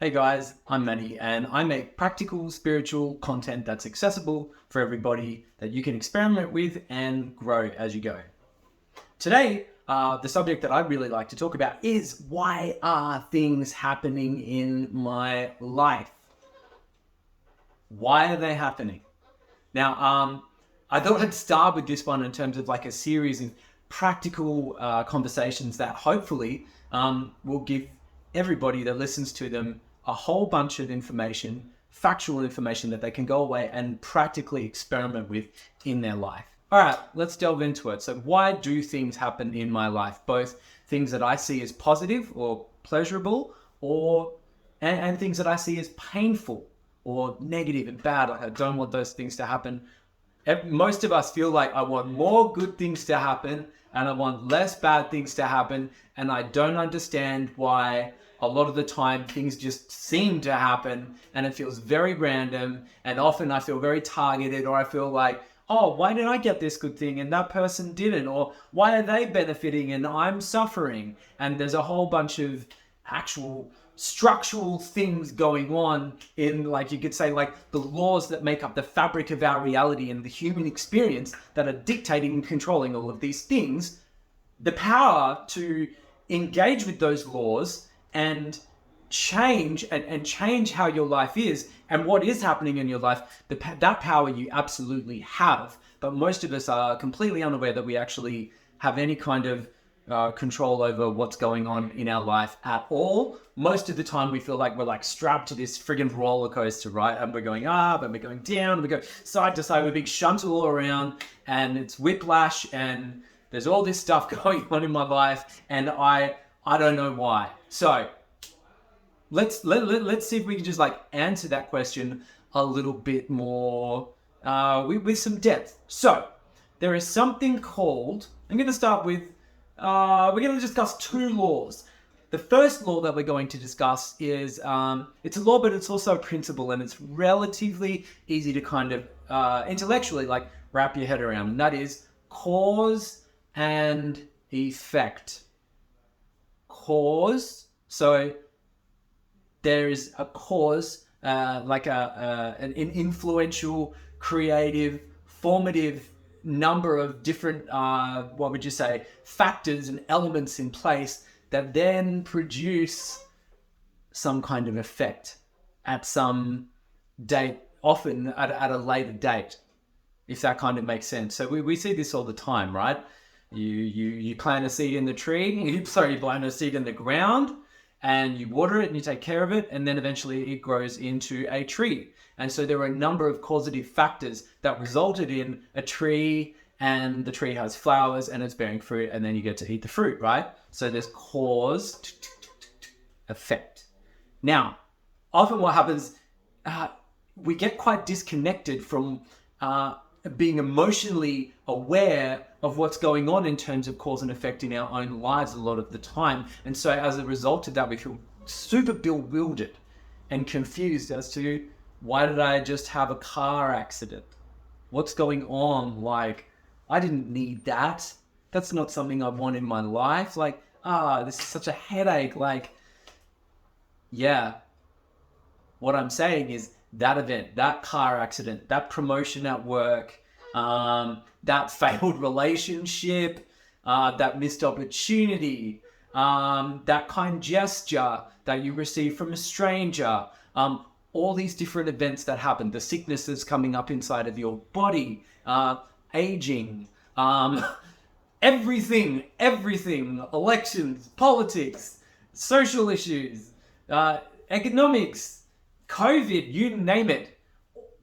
Hey guys, I'm Manny and I make practical spiritual content that's accessible for everybody that you can experiment with and grow as you go. Today, the subject that I'd really like to talk about is why are things happening in my life? Why are they happening? Now, I thought I'd start with this one in terms of like a series of practical conversations that hopefully will give everybody that listens to them a whole bunch of information, factual information that they can go away and practically experiment with in their life. All right, let's delve into it. So why do things happen in my life? Both things that I see as positive or pleasurable and things that I see as painful or negative and bad. Like I don't want those things to happen. Most of us feel like I want more good things to happen and I want less bad things to happen. And I don't understand why a lot of the time things just seem to happen and it feels very random. And often I feel very targeted, or I feel like, oh, why did I get this good thing and that person didn't? Or why are they benefiting and I'm suffering? And there's a whole bunch of actual structural things going on in, like, you could say, like the laws that make up the fabric of our reality and the human experience that are dictating and controlling all of these things. The power to engage with those laws and change and change how your life is and what is happening in your life, that power you absolutely have. But most of us are completely unaware that we actually have any kind of control over what's going on in our life at all. Most of the time we feel like we're like strapped to this friggin' roller coaster, right? And we're going up and we're going down and we go side to side. We're being shunted all around and it's whiplash and there's all this stuff going on in my life and I don't know why. So let's see if we can just like answer that question a little bit more with some depth. So there is something called, I'm going to start with, we're going to discuss two laws. The first law that we're going to discuss is, it's a law, but it's also a principle, and it's relatively easy to kind of intellectually like wrap your head around. And that is cause and effect. Cause. So there is a cause, like an influential, creative, formative number of different, what would you say, factors and elements in place that then produce some kind of effect at some date, often at a later date, if that kind of makes sense. So we see this all the time, right? You plant a seed in the tree, you plant a seed in the ground, and you water it and you take care of it, and then eventually it grows into a tree. And so there are a number of causative factors that resulted in a tree, and the tree has flowers and it's bearing fruit, and then you get to eat the fruit, right? So there's cause, effect. Now, often what happens, we get quite disconnected from being emotionally aware of what's going on in terms of cause and effect in our own lives a lot of the time. And so as a result of that, we feel super bewildered and confused as to, why did I just have a car accident? What's going on? Like, I didn't need that. That's not something I want in my life. Like, this is such a headache. Like, yeah. What I'm saying is that event, that car accident, that promotion at work, that failed relationship, that missed opportunity, that kind gesture that you receive from a stranger, all these different events that happen, the sicknesses coming up inside of your body, aging, everything, elections, politics, social issues, economics, COVID, you name it.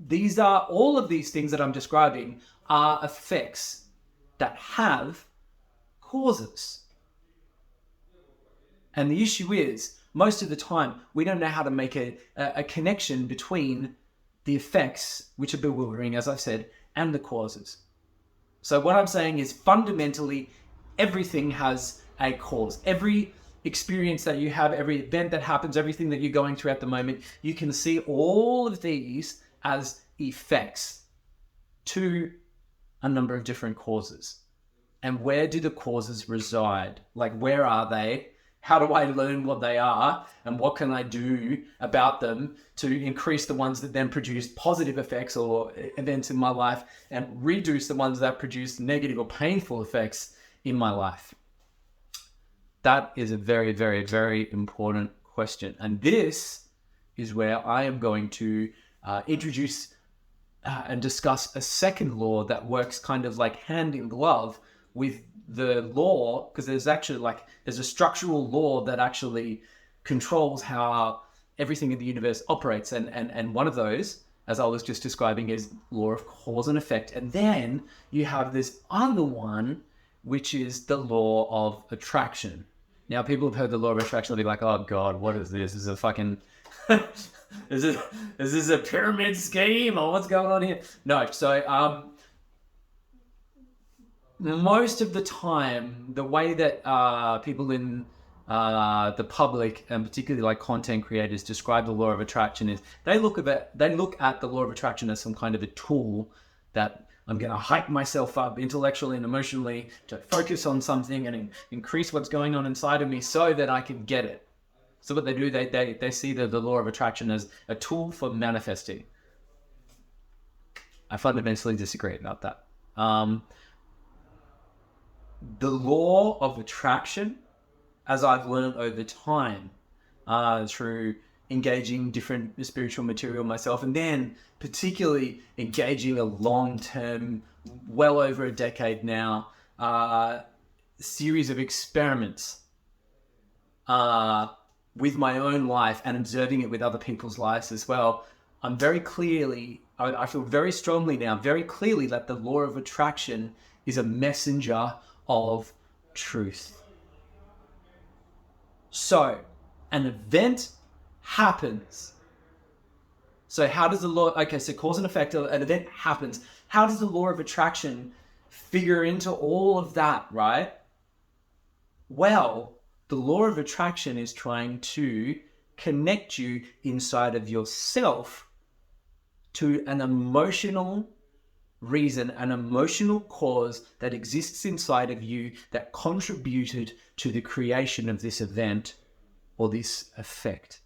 These are, all of these things that I'm describing are effects that have causes. And the issue is, most of the time, we don't know how to make a connection between the effects, which are bewildering, as I've said, and the causes. So what I'm saying is, fundamentally, everything has a cause. Every experience that you have, every event that happens, everything that you're going through at the moment, you can see all of these as effects to a number of different causes. And where do the causes reside? Like, where are they? How do I learn what they are, and what can I do about them to increase the ones that then produce positive effects or events in my life, and reduce the ones that produce negative or painful effects in my life? That is a very, very, very important question. And this is where I am going to introduce and discuss a second law that works kind of like hand in glove with the law, because there's a structural law that actually controls how everything in the universe operates. And one of those, as I was just describing, is law of cause and effect. And then you have this other one, which is the law of attraction. Now, people have heard the law of attraction, they'll be like, oh God, what is this? Is a fucking... is this a pyramid scheme, or what's going on here? No, so most of the time, the way that people in the public, and particularly like content creators, describe the law of attraction is they look at the law of attraction as some kind of a tool that I'm going to hype myself up intellectually and emotionally to focus on something and increase what's going on inside of me so that I can get it. So what they do, they see the law of attraction as a tool for manifesting. I fundamentally disagree about that. The law of attraction, as I've learned over time, through engaging different spiritual material myself, and then particularly engaging a long-term, well over a decade now, series of experiments with my own life and observing it with other people's lives as well, I feel very strongly now, very clearly, that the law of attraction is a messenger of truth. So, an event happens. So how does the law... Okay, so cause and effect, an event happens. How does the law of attraction figure into all of that, right? Well, the law of attraction is trying to connect you inside of yourself to an emotional reason, an emotional cause that exists inside of you that contributed to the creation of this event or this effect.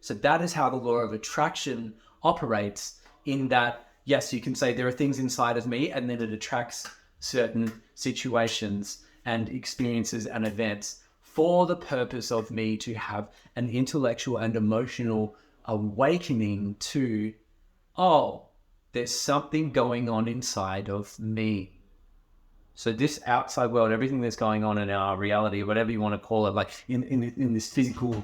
So that is how the law of attraction operates, in that, yes, you can say there are things inside of me, and then it attracts certain situations and experiences and events for the purpose of me to have an intellectual and emotional awakening to, oh, there's something going on inside of me. So this outside world, everything that's going on in our reality, whatever you want to call it, like in this physical,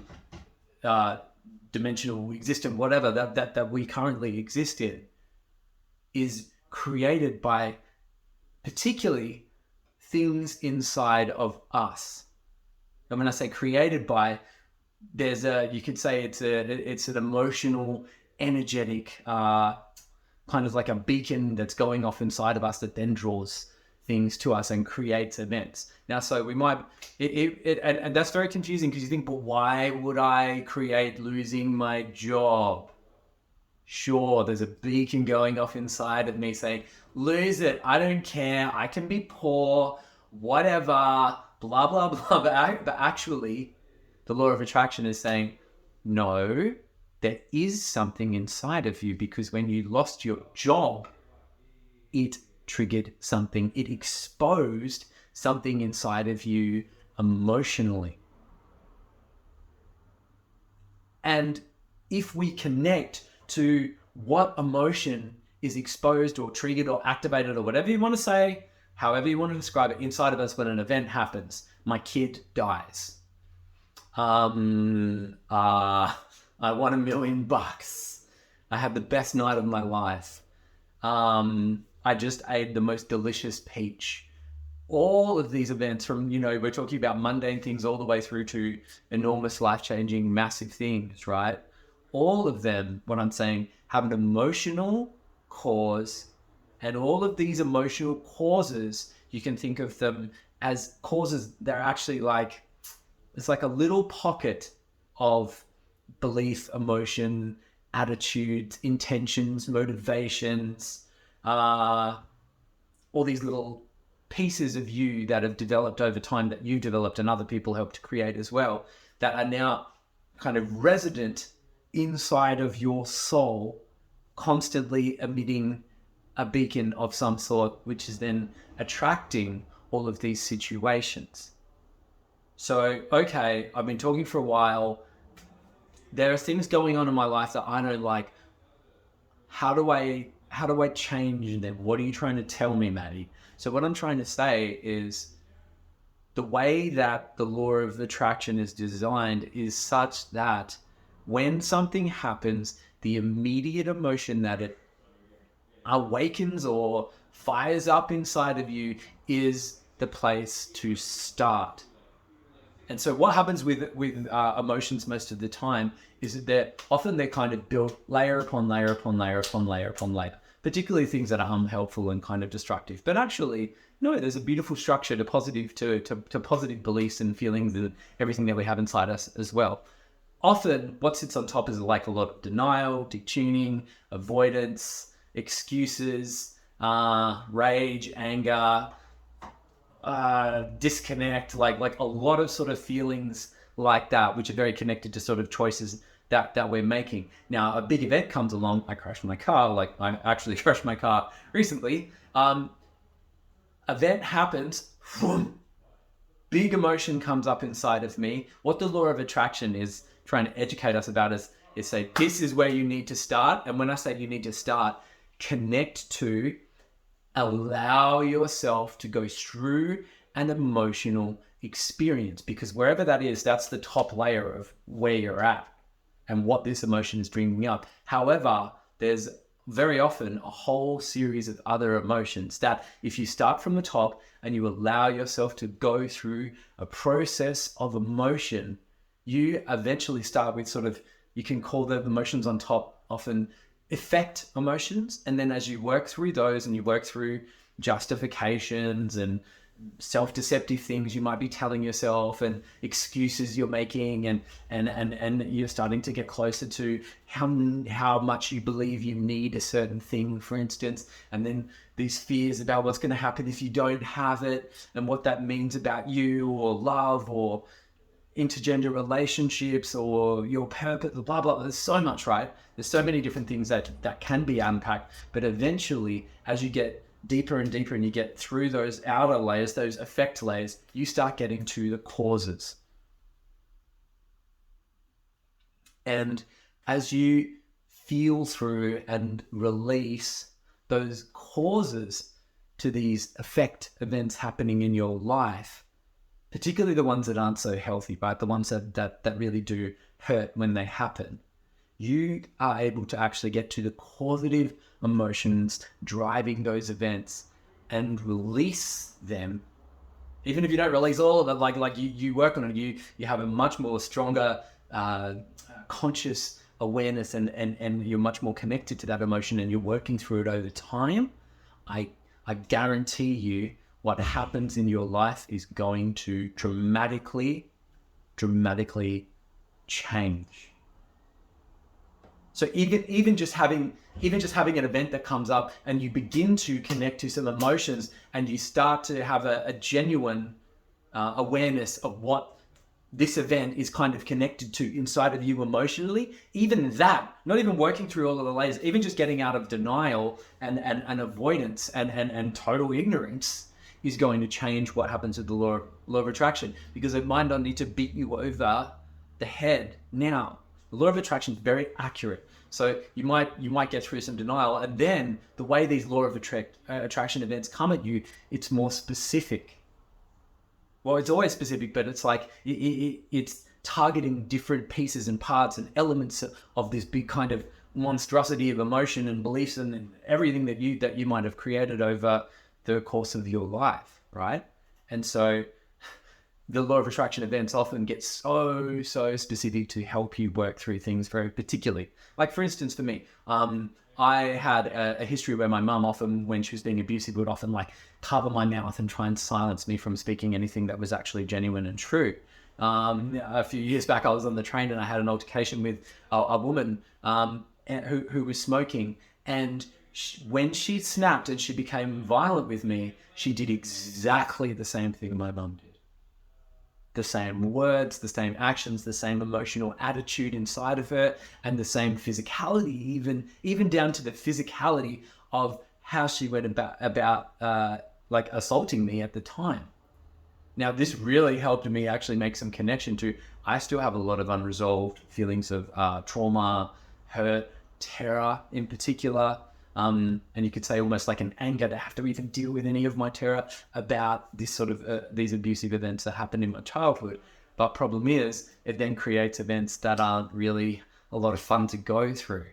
dimensional, existent, whatever that we currently exist in, is created by particularly things inside of us. And when I say created by, you could say it's an emotional, energetic, kind of like a beacon that's going off inside of us that then draws things to us and creates events. Now, so we might, and that's very confusing, because you think, but why would I create losing my job? Sure, there's a beacon going off inside of me saying, lose it, I don't care, I can be poor, whatever, blah, blah, blah. But actually, the law of attraction is saying, no, there is something inside of you, because when you lost your job, it triggered something. It exposed something inside of you emotionally. And if we connect to what emotion is exposed or triggered or activated, or whatever you want to say, however you want to describe it, inside of us when an event happens. My kid dies. I won $1 million. I had the best night of my life. I just ate the most delicious peach. All of these events, from, we're talking about mundane things all the way through to enormous, life-changing, massive things, right? All of them, what I'm saying, have an emotional cause. And all of these emotional causes, you can think of them as causes. They're actually like, it's like a little pocket of belief, emotion, attitudes, intentions, motivations, all these little pieces of you that have developed over time, that you developed and other people helped to create as well, that are now kind of resident inside of your soul, constantly emitting a beacon of some sort, which is then attracting all of these situations. So, okay, I've been talking for a while. There are things going on in my life that I don't like. How do I change them? What are you trying to tell me, Maddie? So what I'm trying to say is the way that the law of attraction is designed is such that when something happens, the immediate emotion that it awakens or fires up inside of you is the place to start. And so what happens with emotions most of the time is that they're kind of built layer upon layer upon layer upon layer upon layer, particularly things that are unhelpful and kind of destructive. But actually, no, there's a beautiful structure to positive beliefs and feelings and everything that we have inside us as well. Often what sits on top is like a lot of denial, detuning, avoidance, excuses, rage, anger, disconnect, like a lot of sort of feelings like that, which are very connected to sort of choices that we're making. Now, a big event comes along. I crashed my car. Like I actually crashed my car recently. Event happens. Whoom, big emotion comes up inside of me. What the law of attraction is trying to educate us about is say, this is where you need to start. And when I say you need to start, connect to, allow yourself to go through an emotional experience, because wherever that is, that's the top layer of where you're at and what this emotion is bringing up. However, there's very often a whole series of other emotions that if you start from the top and you allow yourself to go through a process of emotion, you eventually start with sort of, you can call the emotions on top often effect emotions. And then as you work through those and you work through justifications and self-deceptive things you might be telling yourself and excuses you're making, and you're starting to get closer to how much you believe you need a certain thing, for instance, and then these fears about what's going to happen if you don't have it and what that means about you or love or intergender relationships or your purpose, blah, blah. There's so much, right? There's so many different things that can be unpacked. But eventually, as you get deeper and deeper and you get through those outer layers, those effect layers, you start getting to the causes. And as you feel through and release those causes to these effect events happening in your life, particularly the ones that aren't so healthy, right? The ones that really do hurt when they happen, you are able to actually get to the causative emotions driving those events and release them. Even if you don't release all of it, like you work on it, you have a much more stronger conscious awareness and you're much more connected to that emotion and you're working through it over time. I guarantee you what happens in your life is going to dramatically change. So even just having an event that comes up and you begin to connect to some emotions and you start to have a genuine awareness of what this event is kind of connected to inside of you emotionally, even that, not even working through all of the layers, even just getting out of denial and avoidance and total ignorance is going to change what happens with the law of attraction, because it might not need to beat you over the head. Now, the law of attraction is very accurate. So you might get through some denial, and then the way these law of attraction events come at you, it's more specific. Well, it's always specific, but it's like it's targeting different pieces and parts and elements of this big kind of monstrosity of emotion and beliefs and everything that you might have created over the course of your life, right? And so the law of attraction events often get so specific to help you work through things very particularly. Like, for instance, for me, I had a history where my mum often, when she was being abusive, would often like cover my mouth and try and silence me from speaking anything that was actually genuine and true. A few years back, I was on the train and I had an altercation with a woman who was smoking, and when she snapped and she became violent with me, she did exactly the same thing my mum did. The same words, the same actions, the same emotional attitude inside of her, and the same physicality, even down to the physicality of how she went about like assaulting me at the time. Now, this really helped me actually make some connection to, I still have a lot of unresolved feelings of trauma, hurt, terror in particular. And you could say almost like an anger to have to even deal with any of my terror about this sort of these abusive events that happened in my childhood. But problem is, it then creates events that aren't really a lot of fun to go through.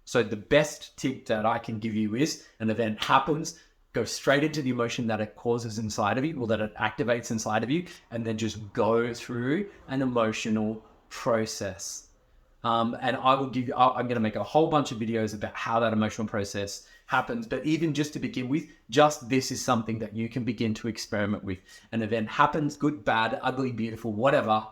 So the best tip that I can give you is, an event happens, go straight into the emotion that it causes inside of you, or that it activates inside of you, and then just go through an emotional process. And I will give you, I'm going to make a whole bunch of videos about how that emotional process happens. But even just to begin with, just this is something that you can begin to experiment with. An event happens, good, bad, ugly, beautiful, whatever.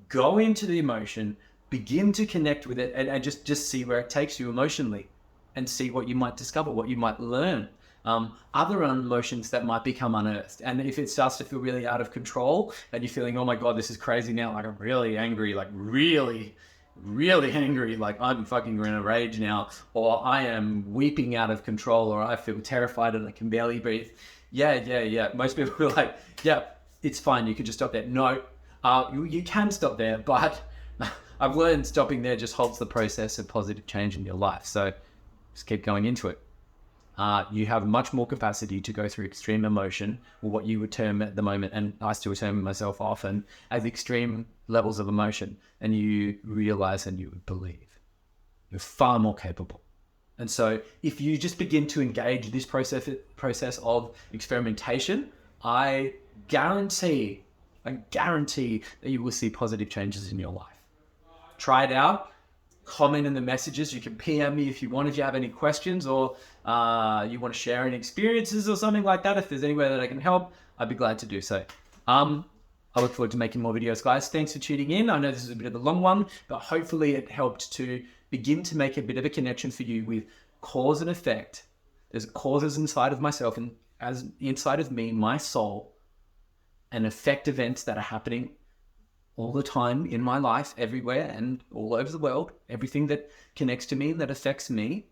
Go into the emotion, begin to connect with it, and just see where it takes you emotionally, and see what you might discover, what you might learn. Other emotions that might become unearthed. And if it starts to feel really out of control and you're feeling, oh my God, this is crazy now, like I'm really angry, like really angry, like I'm fucking in a rage now, or I am weeping out of control, or I feel terrified and I can barely breathe. Yeah. Most people are like, yeah, it's fine, you can just stop there. No, you can stop there, but I've learned stopping there just halts the process of positive change in your life. So just keep going into it. You have much more capacity to go through extreme emotion, or what you would term at the moment, and I still term myself often, as extreme levels of emotion, and you realize and you would believe. You're far more capable. And so if you just begin to engage this process of experimentation, I guarantee that you will see positive changes in your life. Try it out. Comment in the messages. You can PM me if you want, if you have any questions, or you want to share any experiences or something like that. If there's any way that I can help, I'd be glad to do so. I look forward to making more videos, guys. Thanks for tuning in. I know this is a bit of a long one, but hopefully it helped to begin to make a bit of a connection for you with cause and effect. There's causes inside of myself, and as inside of me, my soul, and effect events that are happening all the time in my life, everywhere and all over the world, everything that connects to me, that affects me.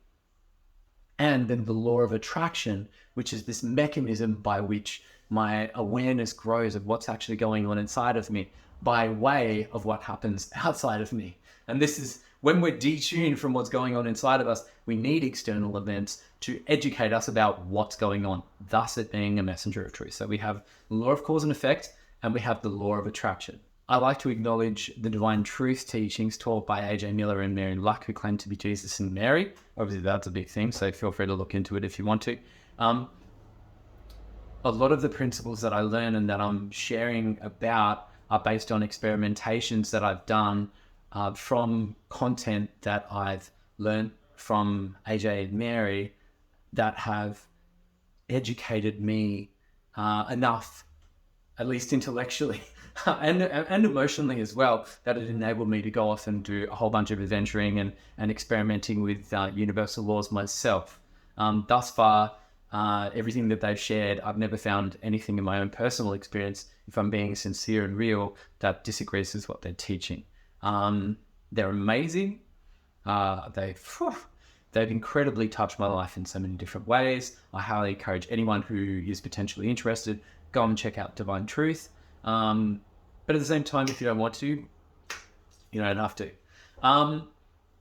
And then the law of attraction, which is this mechanism by which my awareness grows of what's actually going on inside of me by way of what happens outside of me. And this is when we're detuned from what's going on inside of us, we need external events to educate us about what's going on, thus it being a messenger of truth. So we have the law of cause and effect, and we have the law of attraction. I like to acknowledge the divine truth teachings taught by A.J. Miller and Mary Luck, who claim to be Jesus and Mary. Obviously, that's a big thing, so feel free to look into it if you want to. A lot of the principles that I learn and that I'm sharing about are based on experimentations that I've done from content that I've learned from A.J. and Mary that have educated me enough, at least intellectually, and emotionally as well, that it enabled me to go off and do a whole bunch of adventuring and experimenting with universal laws myself. Thus far, everything that they've shared, I've never found anything in my own personal experience, if I'm being sincere and real, that disagrees with what they're teaching. They're amazing. They've incredibly touched my life in so many different ways. I highly encourage anyone who is potentially interested, go and check out Divine Truth. But at the same time, if you don't want to, you don't have to.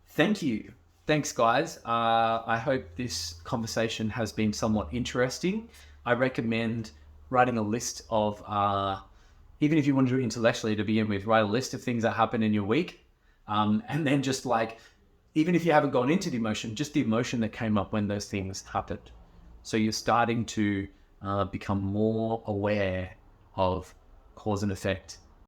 Thank you. Thanks, guys. I hope this conversation has been somewhat interesting. I recommend writing a list of, even if you want to do it intellectually to begin with, write a list of things that happen in your week. And then just like, even if you haven't gone into the emotion, just the emotion that came up when those things happened. So you're starting to become more aware of cause and effect